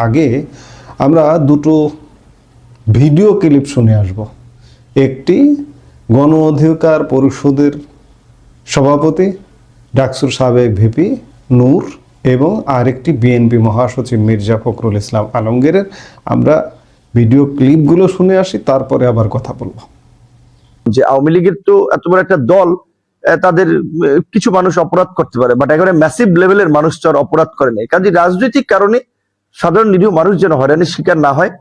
আগে আমরা দুটো ভিডিও ক্লিপ শুনে আসব। একটি গণ অধিকার পরিষদের সভাপতি ডাকসুর সাবেক ভিপি নূর এবং আরেকটি বিএনপি মহাসচিব মির্জা ফখরুল ইসলাম আলমগীরের আমরা ভিডিও ক্লিপগুলো শুনে আসি, তারপরে আবার কথা বলবো। যে আওয়ামী লীগের তো এত বড় একটা দল, তাদের কিছু মানুষ অপরাধ করতে পারে, বাট একেবারে ম্যাসিভ লেভেলের মানুষ তো আর অপরাধ করে নাই। কাজে রাজনৈতিক কারণে সাধারণ নিরীহ মানুষ যেন হয়রানির শিকার না হয়,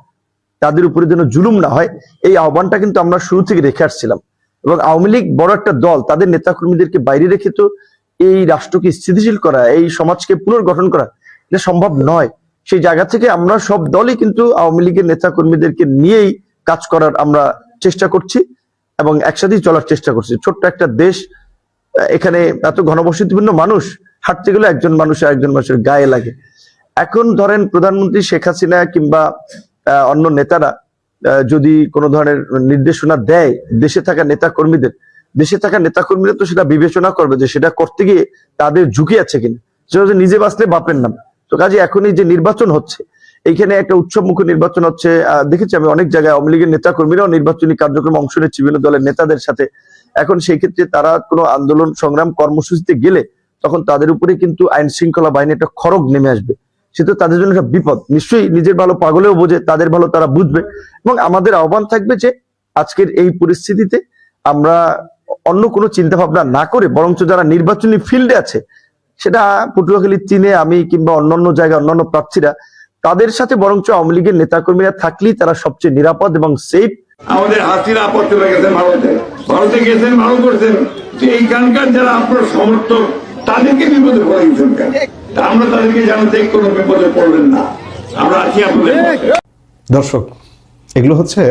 তাদের উপরে যেন জুলুম না হয়, এই আহ্বানটা কিন্তু আমরা শুরু থেকে রেখে আসছিলাম। এবং আওয়ামী লীগ বড় একটা দল, তাদের নেতাকর্মীদেরকে বাইরে রেখে তো এই রাষ্ট্রকে স্থিতিশীল করা, এই সমাজকে পুনর্গঠন করা এটা সম্ভব নয়। সেই জায়গা থেকে আমরা সব দলই কিন্তু আওয়ামী লীগের নেতাকর্মীদেরকে নিয়েই কাজ করার আমরা চেষ্টা করছি এবং একসাথেই চলার চেষ্টা করছি। ছোট্ট একটা দেশ, এখানে এত ঘনবসতিপূর্ণ মানুষ, হাঁটতে গেলে একজন মানুষের গায়ে লাগে। এখন ধরেন প্রধানমন্ত্রী শেখ হাসিনা কিংবা অন্য নেতারা যদি কোনো ধরনের নির্দেশনা দেয় দেশে থাকা নেতাকর্মীরা তো সেটা বিবেচনা করবে যে সেটা করতে গিয়ে তাদের ঝুঁকি আছে কিনা। সেটা নিজে বাঁচলে বাপের নাম। তো কাজে এখনই যে নির্বাচন হচ্ছে, এইখানে একটা উৎসবমুখী নির্বাচন হচ্ছে। দেখেছি আমি অনেক জায়গায় আওয়ামী লীগের নেতাকর্মীরাও নির্বাচনী কার্যক্রমে অংশ নিচ্ছে বিভিন্ন দলের নেতাদের সাথে। এখন সেই ক্ষেত্রে তারা কোনো আন্দোলন সংগ্রাম কর্মসূচিতে গেলে তখন তাদের উপরে কিন্তু আইন শৃঙ্খলা বাহিনী একটা খড়গ নেমে আসবে। সেটা তাদের জন্য একটা বিপদ। নিশ্চয়ই নিজের ভালো পাগলেও বোঝে, তাদের ভালো তারা বুঝবে। এবং আমাদের আহ্বান থাকবে যে আজকের এই পরিস্থিতিতে আমরা অন্য কোনো চিন্তা ভাবনা না করে বরঞ্চ যারা নির্বাচনী ফিল্ডে আছে, সেটা পটুয়াখালী চিনে আমি কিংবা অন্যান্য জায়গায় অন্যান্য প্রার্থীরা, তাদের সাথে বরঞ্চ আওয়ামী লীগের নেতাকর্মীরা থাকলেই তারা সবচেয়ে নিরাপদ এবং সেফ। আমাদের হাসিনা আপত্তি গেছেন ভারতে গেছেন, ভালো করছেন যে এইখানকার যারা আপনার সমর্থক তাদেরকে বিপদে পড়ে গেছেন কেন? আমরা তাদেরকে জানাতে কোনো বিপদে পড়বেন না, আমরা আছি আপনাদের। দর্শক, এগুলো হচ্ছে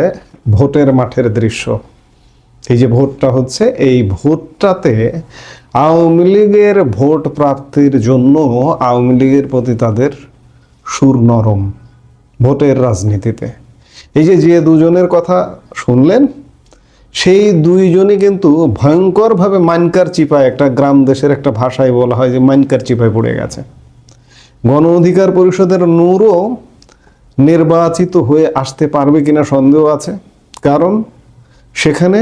ভোটের মাঠের দৃশ্য। এই যে ভোটটা হচ্ছে, এই ভোটটাতে আওয়ামী লীগের ভোট প্রাপ্তির জন্য আওয়ামী লীগের প্রতি তাদের সুর নরম ভোটের রাজনীতিতে। এই যে দুজনের কথা শুনলেন, সেই দুইজনই কিন্তু ভয়ঙ্করভাবে মাইনকার চিপায়, একটা গ্রাম দেশের একটা ভাষায় বলা হয় যে মাইনকার চিপায় পড়ে গেছে। গণ অধিকার পরিষদের নূরও নির্বাচিত হয়ে আসতে পারবে কিনা সন্দেহ আছে, কারণ সেখানে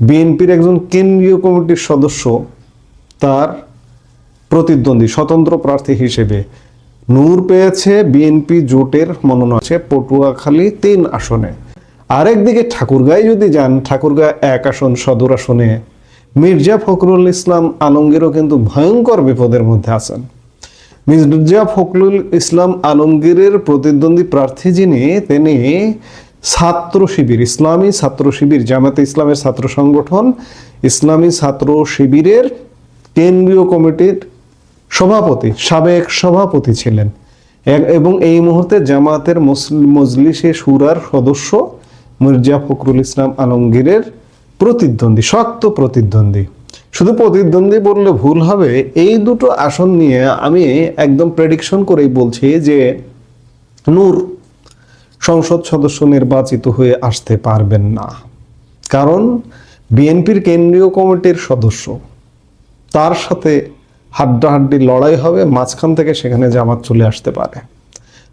বিএনপির একজন কেন্দ্রীয় কমিটির সদস্য তার প্রতিদ্বন্দ্বী স্বতন্ত্র প্রার্থী হিসেবে নূর পেয়েছে বিএনপি জোটের মনোনয়ন আছে পটুয়াখালী 3 আসনে। আরেকদিকে ঠাকুরগাঁয় যদি যান, ঠাকুরগাঁ 1 আসন সদর আসনে মির্জা ফখরুল ইসলাম আলমগীরও কিন্তু ভয়ঙ্কর বিপদের মধ্যে আছেন। মির্জা ফখরুল ইসলাম আলমগীরের প্রতিদ্বন্দ্বী প্রার্থী তিনি ছাত্র শিবির, ইসলামী ছাত্র শিবির, জামাতে ইসলামের ছাত্র সংগঠন ইসলামী ছাত্র শিবিরের কেন্দ্রীয় কমিটির সভাপতি, সাবেক সভাপতি ছিলেন এবং এই মুহূর্তে জামাতের মজলিসে শুরার সদস্য মির্জা ফখরুল ইসলাম আলমগীরের প্রতিদ্বন্দ্বী, শক্ত প্রতিদ্বন্দ্বী। শুধু প্রতিদ্বন্দ্বী বললে ভুল হবে, এই দুটো আসন নিয়ে আমি একদম প্রেডিকশন করেই বলছি যে নূর সংসদ সদস্য নির্বাচিত হয়ে আসতে পারবেন না। কারণ বিএনপির কেন্দ্রীয় কমিটির সদস্য, তার সাথে হাড্ডাহাড্ডি লড়াই হবে, মাঝখান থেকে সেখানে জামাত চলে আসতে পারে।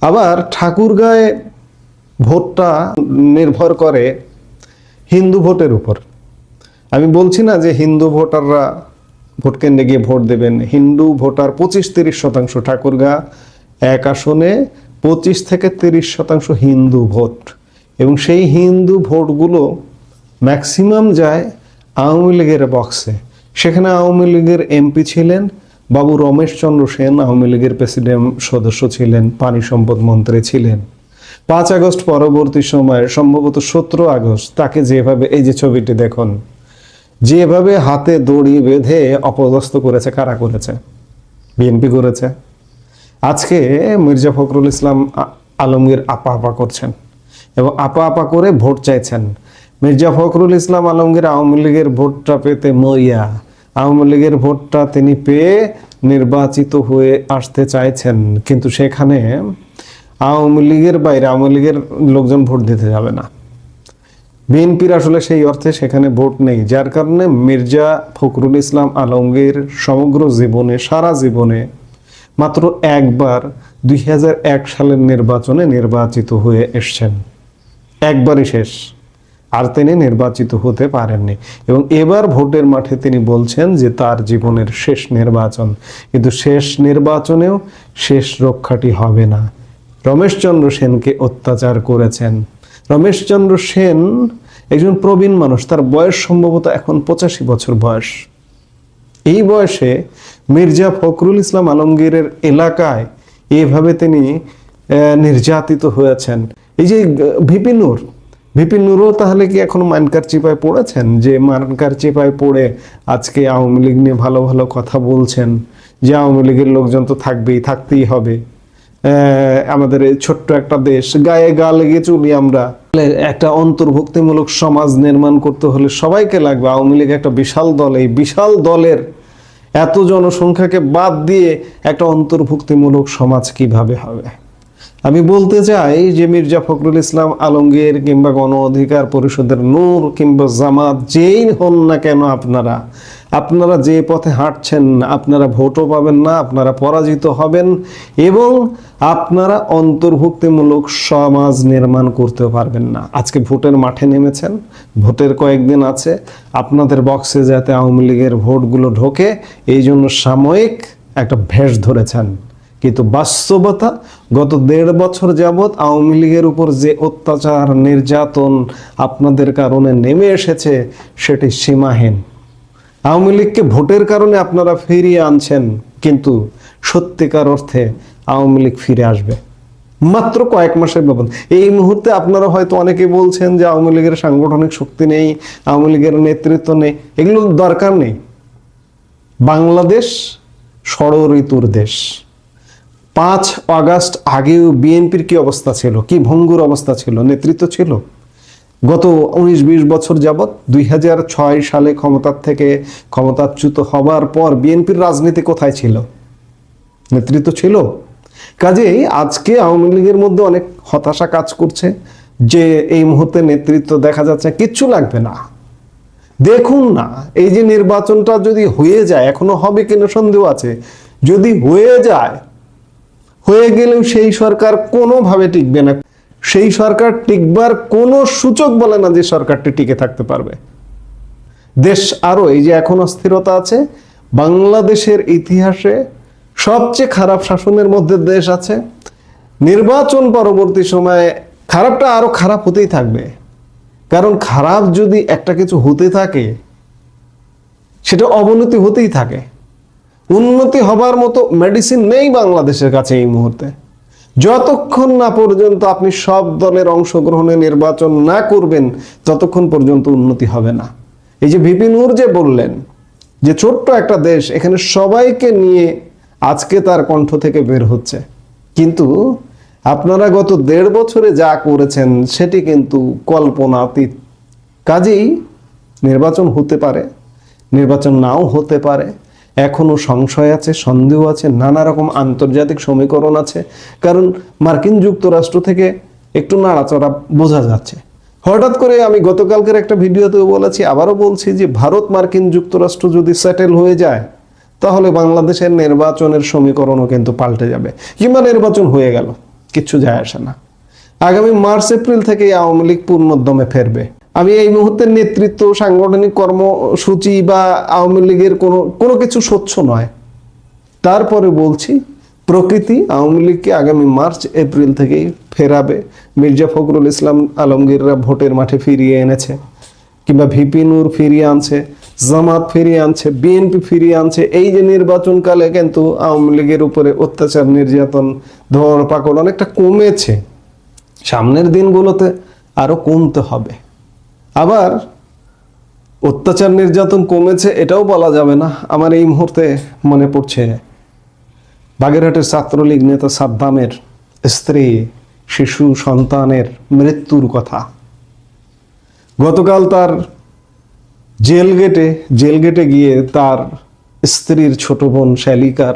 আবার ঠাকুরগাঁয়ে ভোটটা নির্ভর করে হিন্দু ভোটের উপর। আমি বলছি না যে হিন্দু ভোটাররা ভোট কেন্দ্রে গিয়ে ভোট দেবেন। হিন্দু ভোটার 25-30% ঠাকুরগাঁ 1 আসনে 25 থেকে 30% হিন্দু ভোট, এবং সেই হিন্দু ভোটগুলো ম্যাক্সিমাম যায় আওয়ামী লীগের বক্সে। সেখানে আওয়ামী লীগের এমপি ছিলেন বাবু রমেশ চন্দ্র সেন, আওয়ামী লীগের প্রেসিডেন্ট সদস্য ছিলেন, পানি সম্পদ মন্ত্রী ছিলেন। 5 আগস্ট পরবর্তী সময়ে সম্ভবত 17 আগস্ট তাকে যেভাবে, এই যে ছবিটি দেখুন, যেভাবে হাতে দড়ি বেঁধে অপদস্থ করেছে, কারা করেছে? বিএনপি করেছে। আজকে মির্জা ফখরুল ইসলাম আলমগীর আপা করছেন এবং আপা করে ভোট চাইছেন। মির্জা ফখরুল ইসলাম আলমগীর আওয়ামী লীগের ভোটটা পেতে মরিয়া, আওয়ামী লীগের ভোটটা তিনি পেয়ে নির্বাচিত হয়ে আসতে চাইছেন, কিন্তু সেখানে আওয়ামী লীগের বাইরে আওয়ামী লীগের লোকজন ভোট দিতে যাবে না। বিএনপির আসলে সেই অর্থে সেখানে ভোট নেই, যার কারণে মির্জা ফখরুল ইসলাম আলমগীর সমগ্র জীবনে, সারা জীবনে মাত্র একবার 2001 সালের নির্বাচনে নির্বাচিত হয়ে এসছেন, একবারই শেষ, আর তিনি নির্বাচিত হতে পারেননি। এবং এবার ভোটের মাঠে তিনি বলছেন যে তার জীবনের শেষ নির্বাচন, কিন্তু শেষ নির্বাচনেও শেষ রক্ষাটি হবে না। রমেশচন্দ্র সেনকে অত্যাচার করেছেন। রমেশচন্দ্র সেন একজন প্রবীণ মানুষ, তার বয়স সম্ভবত এখন 85 বছর বয়স। এই বয়সে মির্জা ফখরুল ইসলাম আলমগীরের এলাকায় এভাবে তিনি নির্যাতিত হয়েছেন। এই যে ভিপি নূরও তাহলে কি এখন মানকার চিপায় পড়েছেন, যে মানকার চিপায় পড়ে আজকে আওয়ামী লীগ নিয়ে ভালো ভালো কথা বলছেন, যে আওয়ামী লীগের লোকজন তো থাকতেই হবে, আমাদের এই ছোট্ট একটা দেশ, গায়ে গা লেগে চলি আমরা, একটা অন্তর্ভুক্তিমূলক সমাজ নির্মাণ করতে হলে সবাইকে লাগবে। আওয়ামী লীগ একটা বিশাল দল, এই বিশাল দলের এত জনসংখ্যাকে বাদ দিয়ে একটা অন্তর্ভুক্তিমূলক সমাজ কিভাবে হবে? আমি বলতে চাই যে মির্জা ফখরুল ইসলাম আলমগীর কিংবা গণ অধিকার পরিষদের নূর কিংবা জামাত, যেই হন না কেন আপনারা যে পথে হাঁটছেন, আপনারা ভোটও পাবেন না, আপনারা পরাজিত হবেন এবং আপনারা অন্তর্ভুক্তিমূলক সমাজ নির্মাণ করতে পারবেন না। আজকে ভোটের মাঠে নেমেছেন, ভোটের কয়েকদিন আছে, আপনাদের বক্সে যাতে আওয়ামী লীগের ভোটগুলো ঢোকে এই জন্য সাময়িক একটা ভেষ ধরেছেন, কিন্তু বাস্তবতা গত 1.5 বছর যাবৎ আওয়ামী লীগের উপর যে অত্যাচার নির্যাতন আপনাদের কারণে নেমে এসেছে সেটি সীমাহীন। আওয়ামী লীগকে ভোটের কারণে আপনারা ফিরিয়ে আনছেন, কিন্তু সত্যিকার অর্থে আওয়ামী লীগ ফিরে আসবে মাত্র কয়েক মাসের ব্যবধান। এই মুহূর্তে আপনারা হয়তো অনেকে বলছেন যে আওয়ামী লীগের সাংগঠনিক শক্তি নেই, আওয়ামী লীগের নেতৃত্ব নেই, এগুলো দরকার নেই। বাংলাদেশ ষড়ঋতুর দেশ। 5 আগস্ট আগেও বিএনপির কি অবস্থা ছিল, কি ভঙ্গুর অবস্থা ছিল, নেতৃত্ব ছিল? গত 19-20 বছর যাবৎ 2006 সালে ক্ষমতাচ্যুত হবার পর বিএনপির রাজনীতি কোথায় ছিল? নেতৃত্ব ছিল? কাজেই আজকে আওয়ামী লীগের মধ্যে অনেক হতাশা কাজ করছে যে এই মুহূর্তে নেতৃত্ব দেখা যাচ্ছে কিচ্ছু লাগবে না। দেখুন না, এই যে নির্বাচনটা যদি হয়ে যায়, এখনো হবে কিনা সন্দেহ আছে, যদি হয়ে যায়, হয়ে গেলেও সেই সরকার কোনোভাবে টিকবে না। সেই সরকার টিকবার কোনো সূচক বলে না যে সরকারটি টিকে থাকতে পারবে। দেশ আরো, এই যে এখন অস্থিরতা আছে, বাংলাদেশের ইতিহাসে সবচেয়ে খারাপ শাসনের মধ্যে দেশ আছে। নির্বাচন পরবর্তী সময়ে খারাপটা আরো খারাপ হতেই থাকবে, কারণ খারাপ যদি একটা কিছু হতে থাকে সেটা অবনতি হতেই থাকে। উন্নতি হবার মতো মেডিসিন নেই বাংলাদেশের কাছে এই মুহূর্তে। যতক্ষণ না পর্যন্ত আপনি সব দলের অংশগ্রহণে নির্বাচন না করবেন ততক্ষণ পর্যন্ত উন্নতি হবে না। এই যে ভিপি নূর যে বললেন যে ছোট্ট একটা দেশ, এখানে সবাইকে নিয়ে আজকে তার কণ্ঠ থেকে বের হচ্ছে, কিন্তু আপনারা গত 1.5 বছরে যা করেছেন সেটি কিন্তু কল্পনাতীত। কাজেই নির্বাচন হতে পারে, নির্বাচন নাও হতে পারে, এখনো সংশয় আছে, সন্দেহ আছে, নানা রকম আন্তর্জাতিক সমীকরণ আছে। কারণ মার্কিন যুক্তরাষ্ট্র থেকে একটু নাড়াচড়া বোঝা যাচ্ছে। হঠাৎ করে আমি গতকালকের একটা ভিডিওতেও বলেছি, আবারও বলছি যে ভারত মার্কিন যুক্তরাষ্ট্র যদি সেটেল হয়ে যায় তাহলে বাংলাদেশের নির্বাচনের সমীকরণও কিন্তু পাল্টে যাবে, কিংবা নির্বাচন হয়ে গেল, কিচ্ছু যায় আসে না। আগামী মার্চ এপ্রিল থেকে আওয়ামী লীগ পূর্ণোদ্যমে ফেরবে। আমি এই মুহূর্তে নেতৃত্ব, সাংগঠনিক কর্মসূচি বা আওয়ামী লীগের কোনো কিছু স্বচ্ছ নয়। তারপরে বলছি, প্রকৃতি আওয়ামী লীগকে আগামী মার্চ এপ্রিল থেকেই ফেরাবে। মির্জা ফখরুল ইসলাম আলমগীররা ভোটের মাঠে ফিরিয়ে এনেছে, কিংবা ভিপি নূর ফিরিয়ে আনছে, জামাত ফিরিয়ে আনছে, বিএনপি ফিরিয়ে আনছে। এই যে নির্বাচনকালে কিন্তু আওয়ামী লীগের উপরে অত্যাচার, নির্যাতন, ধরপাকড় অনেকটা কমেছে। সামনের দিনগুলোতে আরো কমতে হবে। আবার অত্যাচার নির্যাতন কমেছে এটাও বলা যাবে না। আমার এই মুহূর্তে মনে পড়ছে বাগেরহাটের ছাত্রলীগ নেতা সাদ্দামের স্ত্রী, শিশু সন্তানের মৃত্যুর কথা। গতকাল তার জেল গেটে গিয়ে তার স্ত্রীর ছোট বোন শ্যালিকার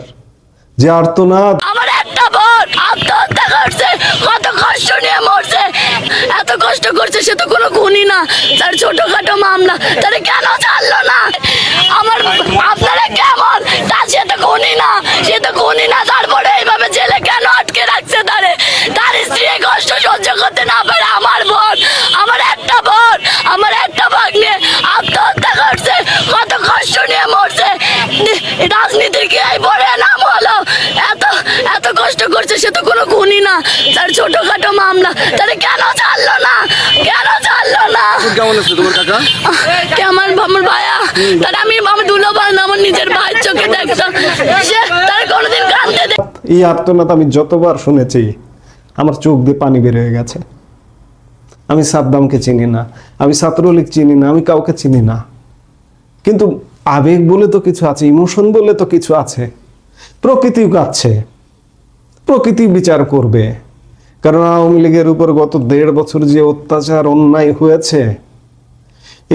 যে আর্তনাদ, আমার একটা বোন আত্মহত্যা করছে, কত কষ্ট নিয়ে মরছে, এত কষ্ট করছে, সে তো কোনো খুনি না, তার ছোটখাটো মামলা, তারা কেন ছাড়লো না? আমার আপনারা কেমন, তা সে তো খুনি না, তারপরে এইভাবে জেলে কেন আটকে কষ্ট সহ্য করতে না পারে আমার বোন, আমার একটা ভাগ্নে আত্মহত্যা করছে, কত কষ্ট নিয়ে মরছে। রাজনীতির কি এই বড় নাম হলো? এত কষ্ট করছে, সে তো কোনো খুনি না, তার ছোটখাটো মামলা, তাহলে কেন ছাড়লো না? কেমন আছে তোমার কাকা? আমার ভাইয়া, তার আমি আমার দুলো ভাই না, আমার নিজের ভাইয়ের চোখে দেখতাম, সে তার কোনোদিন কাঁদতে এই আর্তনাদ আমি যতবার শুনেছি আমার চোখ দিয়ে পানি বের হয়ে গেছে। আমি সাদ্দামকে চিনি না, আমি ছাত্রলীগ চিনি না, আমি কাউকে চিনি না, কিন্তু আবেগ বলে তো কিছু আছে, ইমোশন বলে তো কিছু আছে। প্রকৃতিও কাঁদছে, প্রকৃতি বিচার করবে। কারণ আওয়ামী লীগের উপর গত 1.5 বছর যে অত্যাচার অন্যায় হয়েছে,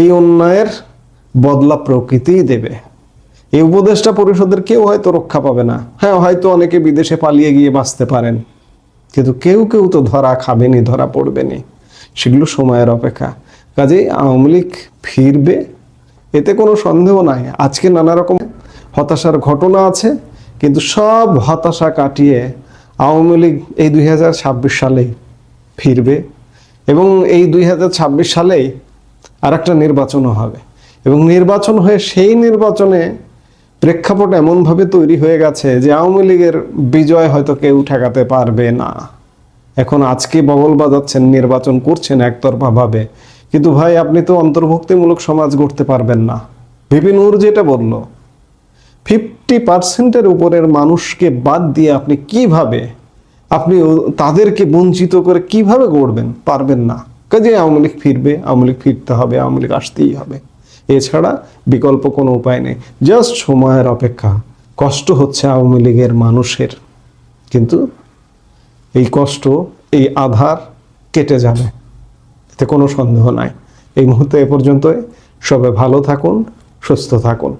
এই অন্যায়ের বদলা প্রকৃতিই দেবে। এই উপদেষ্টা পরিষদের কেউ হয়তো রক্ষা পাবে না, হ্যাঁ হয়তো অনেকে বিদেশে পালিয়ে গিয়ে বাঁচতে পারেন, কিন্তু কেউ তো ধরা খাবেনি, ধরা পড়বেনি, সেগুলো সময়ের অপেক্ষা। কাজেই আওয়ামী লীগ ফিরবে, এতে কোনো সন্দেহ নাই। আজকে নানা রকম হতাশার ঘটনা আছে, কিন্তু সব হতাশা কাটিয়ে আওয়ামী লীগ এই 2026 সালেই ফিরবে, এবং এই 2026 সালেই আর একটা নির্বাচনও হবে, এবং নির্বাচন হয়ে সেই নির্বাচনে প্রেক্ষাপট এমনভাবে তৈরি হয়ে গেছে যে আওয়ামী লীগের বিজয় হয়তো কেউ ঠেকাতে পারবে না। এখন আজকে বগল বাজাচ্ছেন, নির্বাচন করছেন একতরফাভাবে, কিন্তু ভাই আপনি তো অন্তর্ভুক্তিমূলক সমাজ গড়তে পারবেন না। ভিপি নূর যেটা বলল, 50% উপরের মানুষকে বাদ দিয়ে আপনি কিভাবে তাদেরকে বঞ্চিত করে কিভাবে গড়বেন? পারবেন না। কাজে আওয়ামী লীগ ফিরবে, আওয়ামী লীগ ফিরতে হবে, আওয়ামী লীগ আসতেই হবে, এছাড়া বিকল্প কোনো উপায় নেই। জাস্ট সময়ের অপেক্ষা। কষ্ট হচ্ছে আওয়ামী লীগের মানুষের, কিন্তু এই কষ্ট, এই আধার কেটে যাবে, এতে কোনো সন্দেহ নাই। এই মুহূর্তে এ পর্যন্তই। সবাই ভালো থাকুন, সুস্থ থাকুন।